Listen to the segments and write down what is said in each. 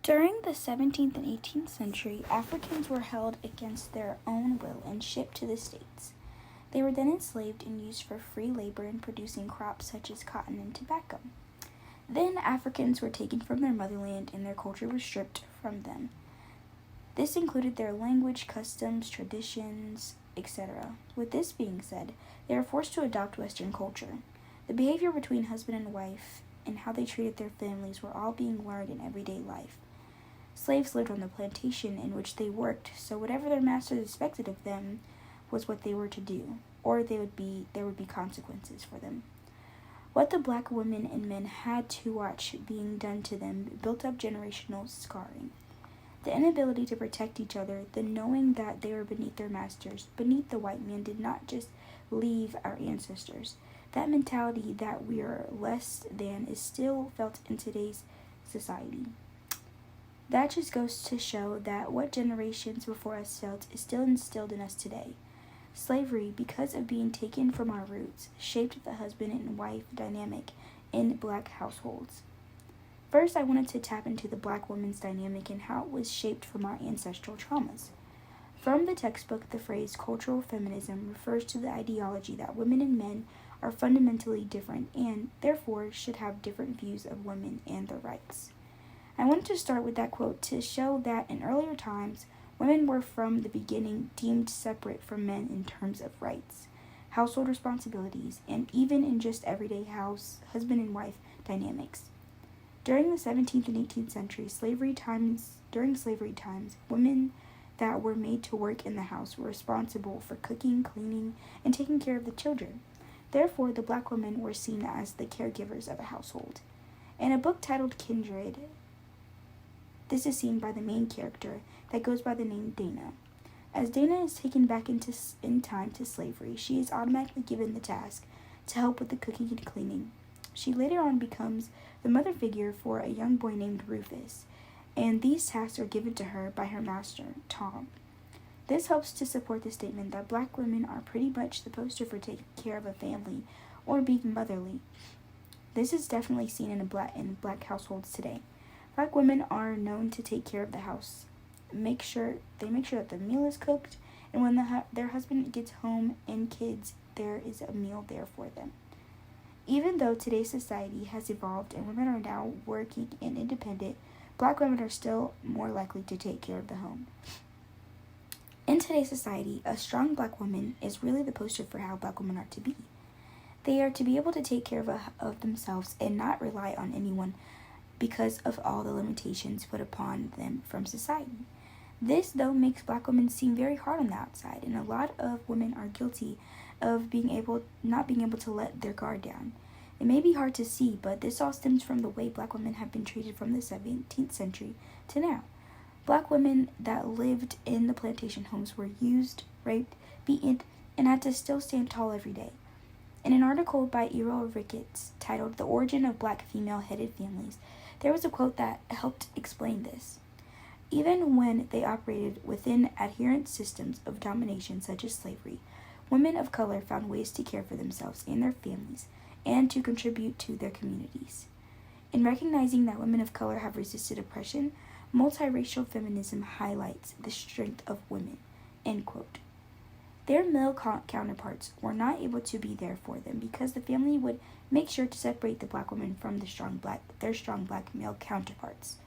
During the 17th and 18th century, Africans were held against their own will and shipped to the States. They were then enslaved and used for free labor in producing crops such as cotton and tobacco. Then Africans were taken from their motherland and their culture was stripped from them. This included their language, customs, traditions, etc. With this being said, they were forced to adopt Western culture. The behavior between husband and wife and how they treated their families were all being learned in everyday life. Slaves lived on the plantation in which they worked, so whatever their masters expected of them was what they were to do, or there would be consequences for them. What the black women and men had to watch being done to them built up generational scarring. The inability to protect each other, the knowing that they were beneath their masters, beneath the white man, did not just leave our ancestors. That mentality that we are less than is still felt in today's society. That just goes to show that what generations before us felt is still instilled in us today. Slavery, because of being taken from our roots, shaped the husband and wife dynamic in black households. First, I wanted to tap into the black woman's dynamic and how it was shaped from our ancestral traumas. From the textbook, the phrase cultural feminism refers to the ideology that women and men are fundamentally different and, therefore, should have different views of women and their rights. I wanted to start with that quote to show that in earlier times, women were from the beginning deemed separate from men in terms of rights, household responsibilities, and even in just everyday husband and wife dynamics. During the 17th and 18th century, during slavery times, women that were made to work in the house were responsible for cooking, cleaning, and taking care of the children. Therefore, the black women were seen as the caregivers of a household. In a book titled Kindred, this is seen by the main character that goes by the name Dana. As Dana is taken back in time to slavery, she is automatically given the task to help with the cooking and cleaning. She later on becomes the mother figure for a young boy named Rufus, and these tasks are given to her by her master, Tom. This helps to support the statement that black women are pretty much the poster for taking care of a family or being motherly. This is definitely seen in black households today. Black women are known to take care of the house. They make sure that the meal is cooked, and when their husband gets home and kids, there is a meal there for them. Even though today's society has evolved and women are now working and independent, black women are still more likely to take care of the home. In today's society, a strong black woman is really the poster for how black women are to be. They are to be able to take care of themselves and not rely on anyone because of all the limitations put upon them from society. This, though, makes black women seem very hard on the outside, and a lot of women are guilty of not being able to let their guard down. It may be hard to see, but this all stems from the way black women have been treated from the 17th century to now. Black women that lived in the plantation homes were used, raped, beaten, and had to still stand tall every day. In an article by Errol Ricketts titled The Origin of Black Female-Headed Families, there was a quote that helped explain this. Even when they operated within adherent systems of domination such as slavery, women of color found ways to care for themselves and their families and to contribute to their communities. In recognizing that women of color have resisted oppression, multiracial feminism highlights the strength of women, end quote. Their male counterparts were not able to be there for them because the family would make sure to separate the black woman from their strong black male counterparts.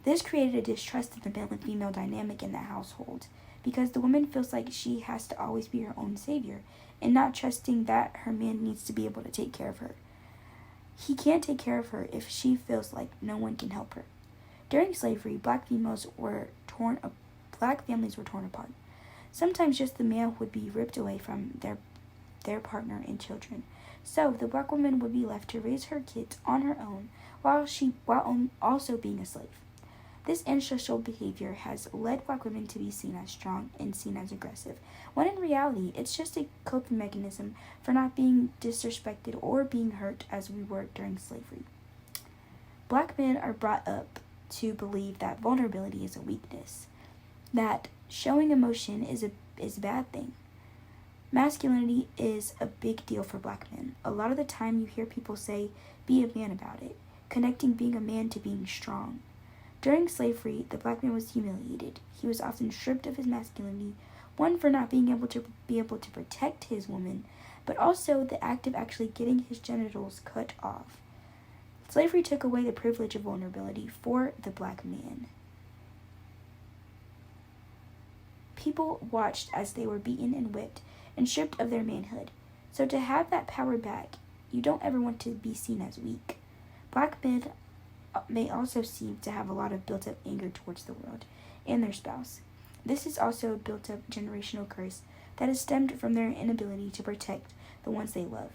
This created a distrust of the male and female dynamic in the household because the woman feels like she has to always be her own savior and not trusting that her man needs to be able to take care of her. He can't take care of her if she feels like no one can help her. During slavery, black families were torn apart. Sometimes just the male would be ripped away from their partner and children. So the black woman would be left to raise her kids on her own while also being a slave. This ancestral behavior has led black women to be seen as strong and seen as aggressive, when in reality it's just a coping mechanism for not being disrespected or being hurt as we were during slavery. Black men are brought up to believe that vulnerability is a weakness, that showing emotion is a bad thing. Masculinity is a big deal for black men. A lot of the time you hear people say, be a man about it, connecting being a man to being strong. During slavery, the black man was humiliated. He was often stripped of his masculinity, one for not being able to protect his woman, but also the act of actually getting his genitals cut off. Slavery took away the privilege of vulnerability for the black man. People watched as they were beaten and whipped and stripped of their manhood. So to have that power back, you don't ever want to be seen as weak. Black men may also seem to have a lot of built-up anger towards the world and their spouse. This is also a built-up generational curse that is stemmed from their inability to protect the ones they love.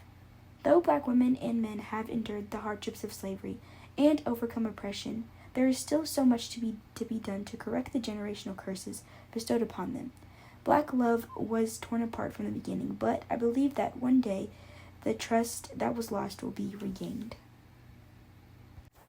Though black women and men have endured the hardships of slavery and overcome oppression, there is still so much to be done to correct the generational curses bestowed upon them. Black love was torn apart from the beginning, but I believe that one day the trust that was lost will be regained.